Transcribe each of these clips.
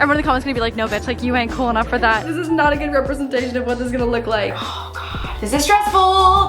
Everyone in the comments gonna be like, no bitch, like you ain't cool enough for that. This is not a good representation of what this is gonna look like. Oh god, this is stressful.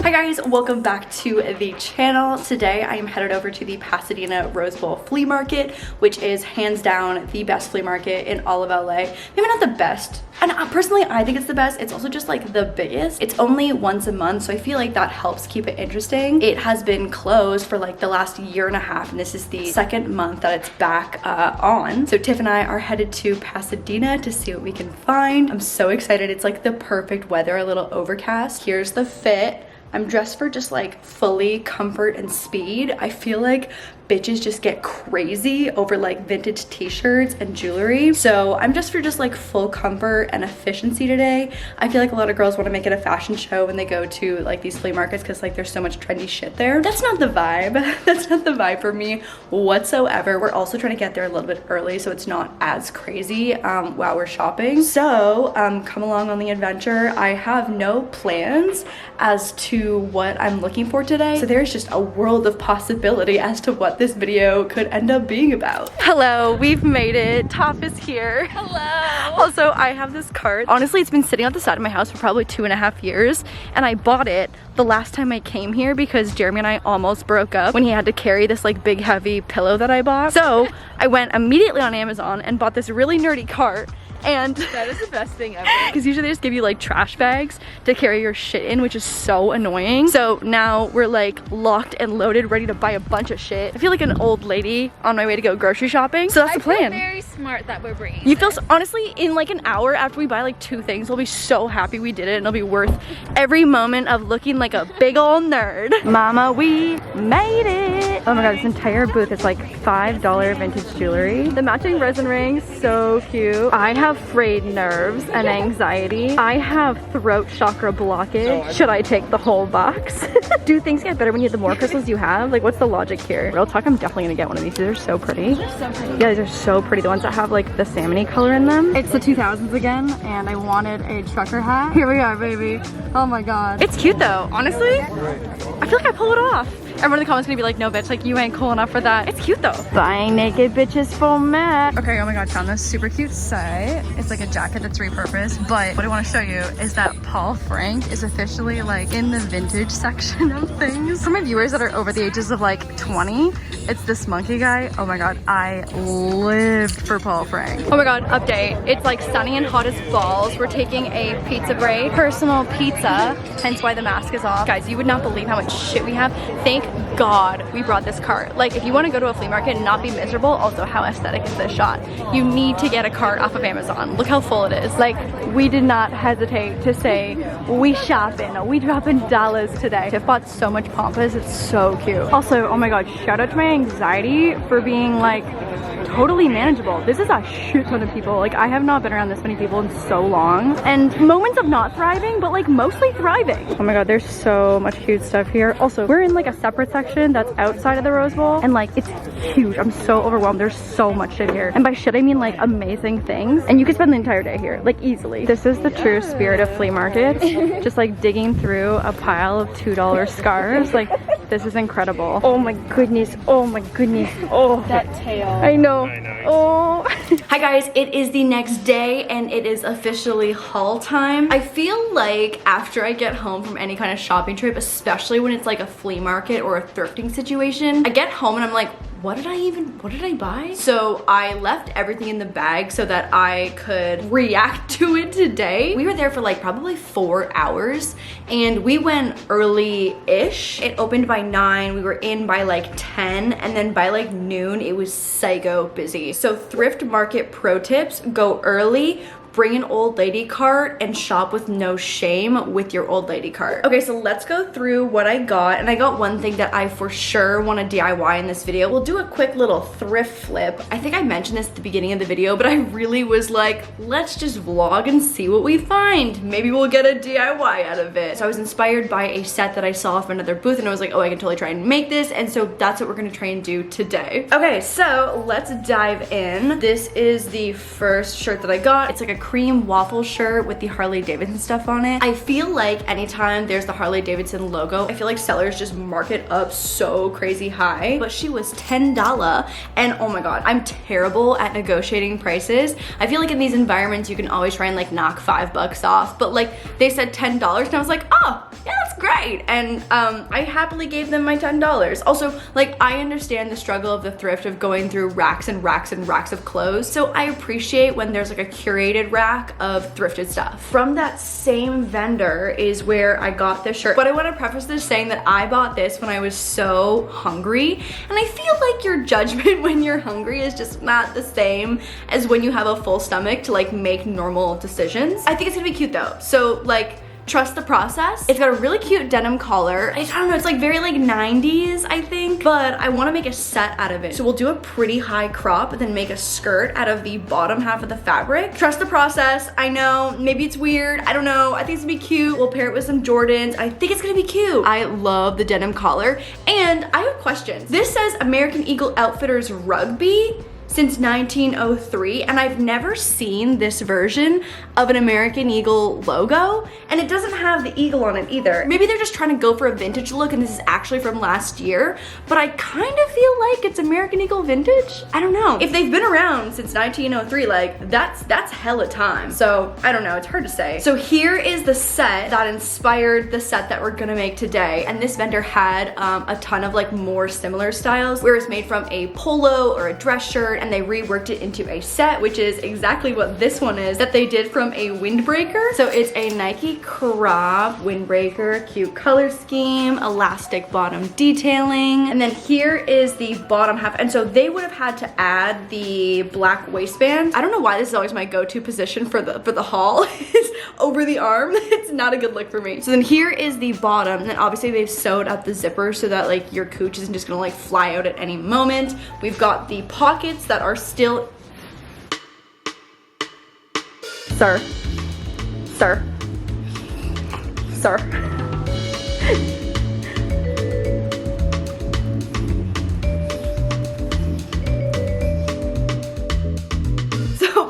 Hi guys, welcome back to the channel. Today I am headed over to the Pasadena Rose Bowl flea market, which is hands down the best flea market in all of LA. Maybe not the best, and personally I think it's the best. It's also just like the biggest. It's only once a month, so I feel like that helps keep it interesting. It has been closed for like the last year and a half, and this is the second month that it's back on. So Tiff and I are headed to Pasadena to see what we can find. I'm so excited. It's like the perfect weather, a little overcast. Here's the fit. I'm dressed for just like fully comfort and speed. I feel like bitches just get crazy over like vintage t-shirts and jewelry. So I'm just for just like full comfort and efficiency today. I feel like a lot of girls want to make it a fashion show when they go to like these flea markets because like there's so much trendy shit there. That's not the vibe. That's not the vibe for me whatsoever. We're also trying to get there a little bit early so it's not as crazy while we're shopping. So come along on the adventure. I have no plans as to what I'm looking for today. So there's just a world of possibility as to what this video could end up being about. Hello, we've made it. Top is here. Hello. Also, I have this cart. Honestly, it's been sitting on the side of my house for probably 2.5 years, and I bought it the last time I came here because Jeremy and I almost broke up when he had to carry this like big heavy pillow that I bought. So I went immediately on Amazon and bought this really nerdy cart. And that is the best thing ever. Because usually they just give you like trash bags to carry your shit in, which is so annoying. So now we're like locked and loaded, ready to buy a bunch of shit. I feel like an old lady on my way to go grocery shopping. So that's the plan. I feel very smart that we're bringing You feel, honestly, in like an hour after we buy like 2 things, we'll be so happy we did it, and it'll be worth every moment of looking like a big old nerd. Mama, we made it. Oh my god, this entire booth is like $5 vintage jewelry. The matching resin rings, so cute. I have frayed nerves and anxiety. I have throat chakra blockage. Should I take the whole box? Do things get better when you have the more crystals you have? Like, what's the logic here? Real talk, I'm definitely gonna get one of these. These are so pretty. They're so pretty. Yeah, these are so pretty. The ones that have like the salmony color in them. It's the 2000s again, and I wanted a trucker hat. Here we are, baby. Oh my god. It's cute though, honestly. I feel like I pull it off. Everyone in the comments gonna be like, no bitch, like you ain't cool enough for that. It's cute though. Buying naked bitches for Matt. Okay, oh my god, found this super cute set. It's like a jacket that's repurposed, but what I want to show you is that Paul Frank is officially like in the vintage section of things. For my viewers that are over the ages of like 20, it's this monkey guy. Oh my god, I lived for Paul Frank. Oh my god, update. It's like sunny and hot as balls. We're taking a pizza break. Personal pizza, hence why the mask is off. Guys, you would not believe how much shit we have. Thank God we brought this cart. Like, if you want to go to a flea market and not be miserable, also how aesthetic is this shot? You need to get a cart off of Amazon. Look how full it is. Like, we did not hesitate to say, we shopping, we dropping dollars today. Tiff bought so much Pampas, it's so cute. Also, oh my god, shout out to my anxiety for being like totally manageable. This is a shit ton of people. Like, I have not been around this many people in so long. And moments of not thriving, but like mostly thriving. Oh my god, there's so much cute stuff here. Also, we're in like a separate section that's outside of the Rose Bowl, and like it's huge. I'm so overwhelmed. There's so much shit here. And by shit, I mean like amazing things. And you could spend the entire day here, like easily. This is the true spirit of flea markets. Just like digging through a pile of $2 scarves. Like, this is incredible. Oh my goodness. Oh my goodness. Oh, That tail. I know. Oh. Hi guys, it is the next day and it is officially haul time. I feel like after I get home from any kind of shopping trip, especially when it's like a flea market or a thrifting situation, I get home and I'm like, what did I buy? So I left everything in the bag so that I could react to it today. We were there for like probably 4 hours and we went early-ish. It opened by 9, we were in by like 10, and then by like noon, it was psycho busy. So thrift market pro tips, go early, bring an old lady cart, and shop with no shame with your old lady cart. Okay, so let's go through what I got. And I got one thing that I for sure want to DIY in this video. We'll do a quick little thrift flip. I think I mentioned this at the beginning of the video, but I really was like, let's just vlog and see what we find. Maybe we'll get a DIY out of it. So I was inspired by a set that I saw from another booth, and I was like, oh, I can totally try and make this. And so that's what we're gonna try and do today. Okay, so let's dive in. This is the first shirt that I got. It's like a cream waffle shirt with the Harley Davidson stuff on it. I feel like anytime there's the Harley Davidson logo, I feel like sellers just mark it up so crazy high. But she was $10, and oh my god, I'm terrible at negotiating prices. I feel like in these environments you can always try and like knock $5 off, but like they said $10 and I was like, oh yeah, that's great. And I happily gave them my $10. Also, like, I understand the struggle of the thrift of going through racks and racks and racks of clothes, so I appreciate when there's like a curated rack of thrifted stuff. From that same vendor is where I got this shirt, but I want to preface this saying that I bought this when I was so hungry, and I feel like your judgment when you're hungry is just not the same as when you have a full stomach to like make normal decisions. I think it's gonna be cute though, so like, trust the process. It's got a really cute denim collar. I don't know, it's like very like 90s, I think, but I want to make a set out of it. So we'll do a pretty high crop and then make a skirt out of the bottom half of the fabric. Trust the process. I know, maybe it's weird. I don't know. I think it's gonna be cute. We'll pair it with some Jordans. I think it's gonna be cute. I love the denim collar. And I have questions. This says American Eagle Outfitters Rugby since 1903, and I've never seen this version of an American Eagle logo, and it doesn't have the eagle on it either. Maybe they're just trying to go for a vintage look and this is actually from last year, but I kind of feel like it's American Eagle vintage. I don't know. If they've been around since 1903, like that's hella time. So I don't know, it's hard to say. So here is the set that inspired the set that we're gonna make today, and this vendor had a ton of like more similar styles where it's made from a polo or a dress shirt, and they reworked it into a set, which is exactly what this one is that they did from a windbreaker. So it's a Nike crop windbreaker, cute color scheme, elastic bottom detailing, and then here is the bottom half. And so they would have had to add the black waistband. I don't know why this is always my go-to position for the haul is over the arm. It's not a good look for me. So then here is the bottom, and then obviously they've sewed up the zipper so that like your cooch isn't just gonna like fly out at any moment. We've got the pockets that are still... Sir.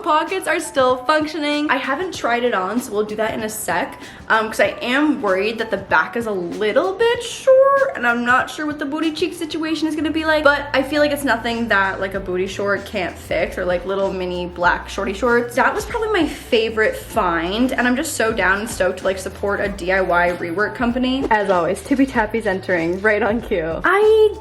Pockets are still functioning. I haven't tried it on, so we'll do that in a sec, because I am worried that the back is a little bit short, and I'm not sure what the booty cheek situation is gonna be like, but I feel like it's nothing that like a booty short can't fix, or like little mini black shorty shorts. That was probably my favorite find, and I'm just so down and stoked to like support a DIY rework company. As always, Tippy Tappy's entering right on cue. I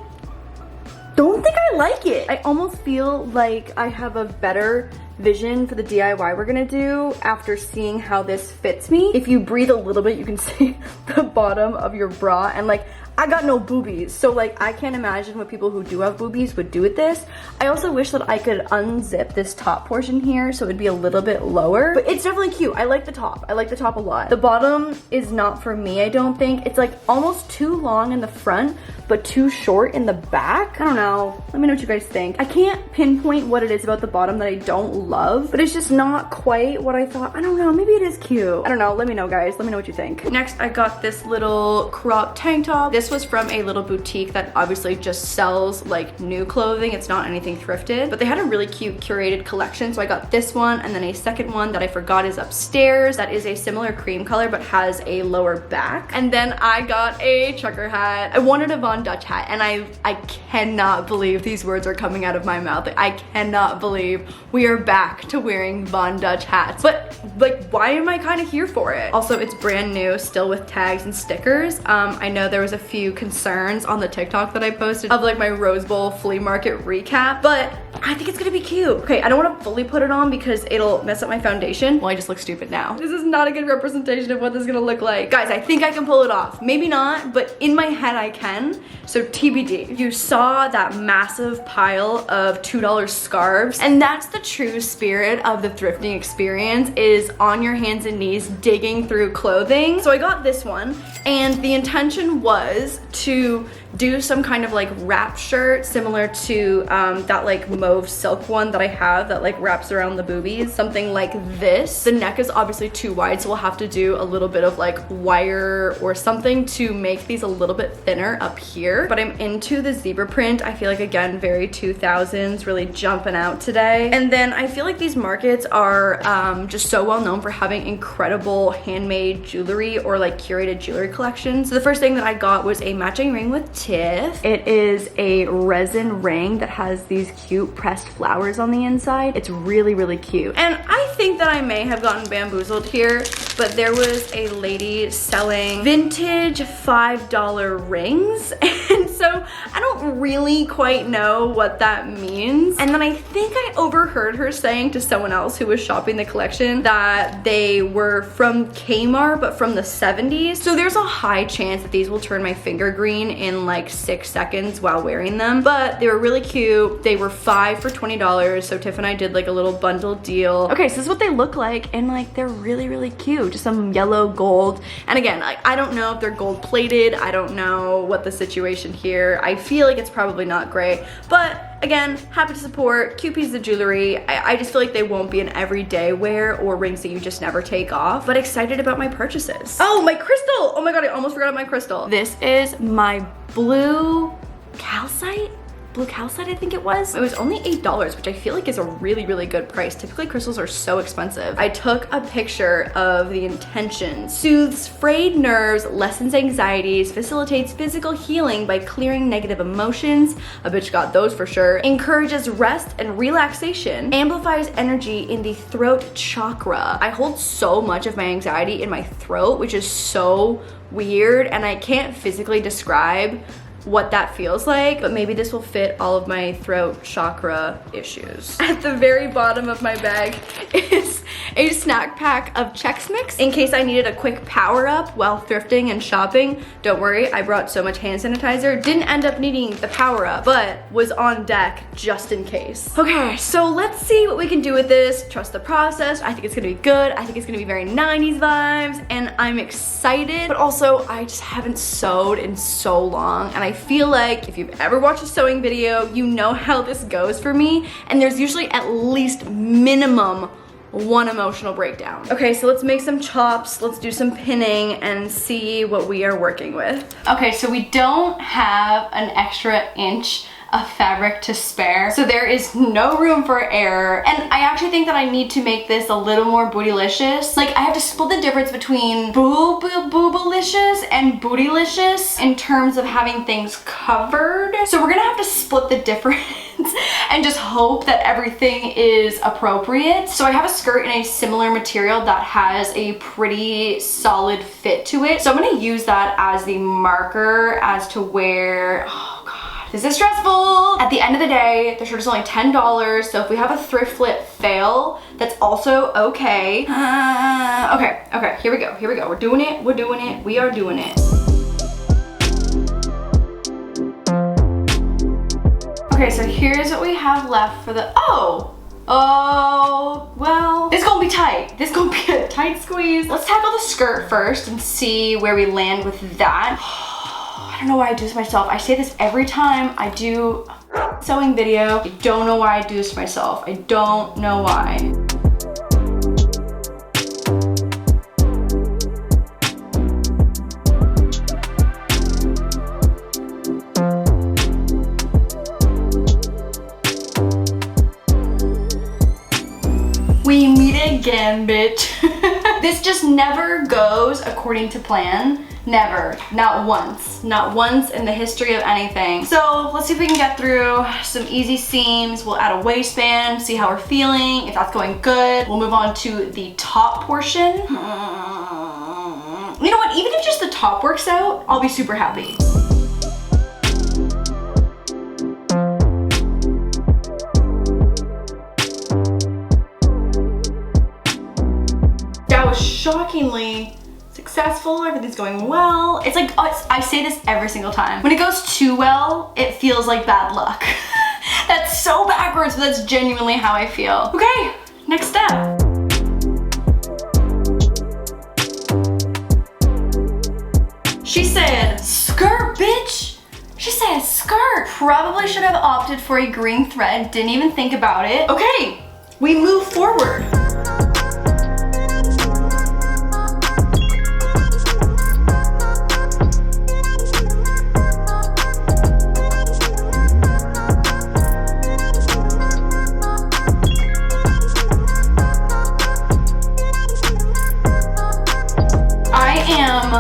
don't think I like it. I almost feel like I have a better vision for the DIY we're gonna do after seeing how this fits me. If you breathe a little bit, you can see the bottom of your bra, and like, I got no boobies, so like I can't imagine what people who do have boobies would do with this. I also wish that I could unzip this top portion here so it'd be a little bit lower, but it's definitely cute. I like the top. I like the top a lot. The bottom is not for me, I don't think. It's like almost too long in the front, but too short in the back. I don't know. Let me know what you guys think. I can't pinpoint what it is about the bottom that I don't love, but it's just not quite what I thought. I don't know, maybe it is cute. I don't know, let me know guys. Let me know what you think. Next, I got this little crop tank top. This was from a little boutique that obviously just sells like new clothing. It's not anything thrifted, but they had a really cute curated collection. So I got this one, and then a second one that I forgot is upstairs. That is a similar cream color, but has a lower back. And then I got a trucker hat. I wanted a Von Dutch hat, and I cannot believe these words are coming out of my mouth. Like, I cannot believe we are back to wearing Von Dutch hats. But like, why am I kind of here for it? Also, it's brand new, still with tags and stickers. I know there was a few concerns on the TikTok that I posted of like my Rose Bowl flea market recap, but I think it's gonna be cute. Okay, I don't want to fully put it on because it'll mess up my foundation. Well, I just look stupid now. This is not a good representation of what this is gonna look like. Guys, I think I can pull it off. Maybe not, but in my head I can. So TBD. You saw that massive pile of $2 scarves, and that's the true spirit of the thrifting experience, is on your hands and knees digging through clothing. So I got this one, and the intention was is to do some kind of like wrap shirt similar to that like mauve silk one that I have that like wraps around the boobies, something like this. The neck is obviously too wide, so we'll have to do a little bit of like wire or something to make these a little bit thinner up here. But I'm into the zebra print. I feel like, again, very 2000s, really jumping out today. And then I feel like these markets are just so well known for having incredible handmade jewelry or like curated jewelry collections. So the first thing that I got was a matching ring with Tiff. It is a resin ring that has these cute pressed flowers on the inside. It's really, really cute. And I think that I may have gotten bamboozled here, but there was a lady selling vintage $5 rings. And so I don't really quite know what that means. And then I think I overheard her saying to someone else who was shopping the collection that they were from Kmart, but from the 70s. So there's a high chance that these will turn my finger green in like 6 seconds while wearing them. But they were really cute. They were 5 for $20. So Tiff and I did like a little bundle deal. Okay, so this is what they look like. And like, they're really, really cute. Just some yellow gold. And again, like, I don't know if they're gold plated. I don't know what the situation here. I feel like it's probably not great, but again, happy to support. Cute pieces of jewelry. I just feel like they won't be an everyday wear or rings that you just never take off, but excited about my purchases. Oh, my crystal. Oh my God, I almost forgot my crystal. This is my blue calcite. Blue calcite, I think it was. It was only $8, which I feel like is a really, really good price. Typically crystals are so expensive. I took a picture of the intention. Soothes frayed nerves, lessens anxieties, facilitates physical healing by clearing negative emotions. A bitch got those for sure. Encourages rest and relaxation. Amplifies energy in the throat chakra. I hold so much of my anxiety in my throat, which is so weird, and I can't physically describe what that feels like, but maybe this will fit all of my throat chakra issues. At the very bottom of my bag is a snack pack of Chex Mix in case I needed a quick power up while thrifting and shopping. Don't worry, I brought so much hand sanitizer, didn't end up needing the power up, but was on deck just in case. Okay, so let's see what we can do with this. Trust the process. I think it's gonna be good. I think it's gonna be very 90s vibes, and I'm excited, but also I just haven't sewed in so long, and I feel like if you've ever watched a sewing video, you know how this goes for me, and there's usually at least minimum one emotional breakdown. Okay, so let's make some chops, let's do some pinning and see what we are working with. Okay, so we don't have an extra inch of fabric to spare, so there is no room for error, and I actually think that I need to make this a little more bootylicious. Like, I have to split the difference between boobalicious and bootylicious in terms of having things covered, so we're gonna have to split the difference and just hope that everything is appropriate. So I have a skirt in a similar material that has a pretty solid fit to it, so I'm gonna use that as the marker as to where, oh God, this is stressful. At the end of the day, the shirt is only $10, so if we have a thrift flip fail, that's also okay. Okay, here we go, we're doing it, we are doing it. Okay, so here's what we have left for the, oh, well, this is gonna be tight. This is gonna be a tight squeeze. Let's tackle the skirt first and see where we land with that. I don't know why I do this myself. I say this every time I do a sewing video. I don't know why I do this to myself. I don't know why. We meet again, bitch. This just never goes according to plan. Never, not once in the history of anything. So let's see if we can get through some easy seams. We'll add a waistband, see how we're feeling. If that's going good, we'll move on to the top portion. You know what, even if just the top works out, I'll be super happy. That was shockingly successful, everything's going well. It's like, I say this every single time. When it goes too well, it feels like bad luck. That's so backwards, but that's genuinely how I feel. Okay, next step. She said, skirt, bitch. She said skirt. Probably should have opted for a green thread. Didn't even think about it. Okay, we move forward.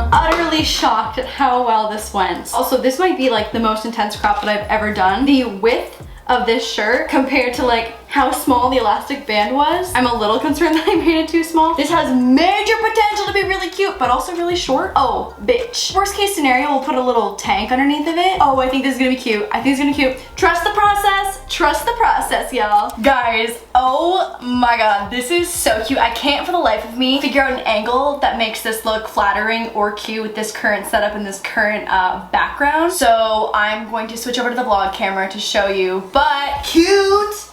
Utterly shocked at how well this went. Also, this might be like the most intense crop that I've ever done. The width of this shirt compared to like how small the elastic band was, I'm a little concerned that I made it too small. This has major potential to be really cute, but also really short. Oh, bitch. Worst case scenario, we'll put a little tank underneath of it. Oh, I think this is gonna be cute. I think it's gonna be cute. Trust the process. Trust the process, y'all. Guys, oh my God, this is so cute. I can't for the life of me figure out an angle that makes this look flattering or cute with this current setup and this current background. So I'm going to switch over to the vlog camera to show you, but cute.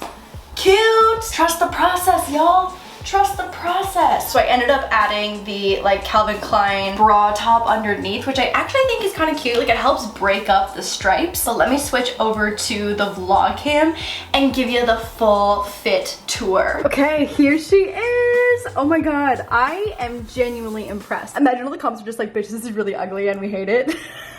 Cute! Trust the process, y'all. Trust the process. So I ended up adding the like Calvin Klein bra top underneath, which I actually think is kind of cute. Like it helps break up the stripes. So let me switch over to the vlog cam and give you the full fit tour. Okay, here she is. Oh my God, I am genuinely impressed. Imagine all the comments are just like, bitch, this is really ugly and we hate it.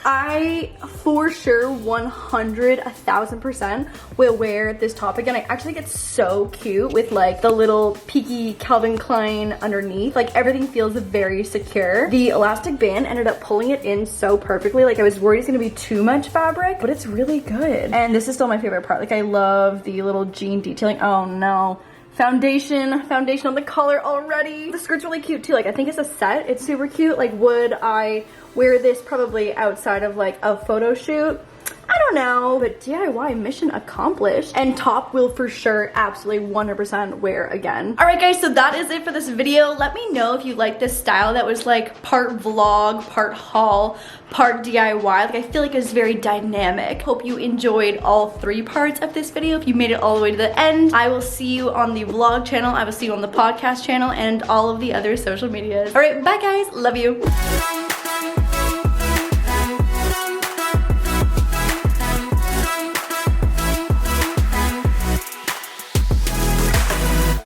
I for sure 1,000% will wear this top again. I actually think it's so cute with like the little peaky Calvin Klein underneath. Like everything feels very secure. The elastic band ended up pulling it in so perfectly. Like I was worried it's gonna be too much fabric, but it's really good. And this is still my favorite part. Like I love the little jean detailing. Oh no. Foundation on the collar already. The skirt's really cute too. Like I think it's a set. It's super cute. Like would I wear this probably outside of like a photo shoot? I don't know, but DIY mission accomplished. And top will for sure absolutely 100% wear again. All right guys, so that is it for this video. Let me know if you like this style that was like part vlog, part haul, part DIY. Like I feel like it's very dynamic. Hope you enjoyed all 3 parts of this video. If you made it all the way to the end, I will see you on the vlog channel. I will see you on the podcast channel and all of the other social medias. All right, bye guys, love you.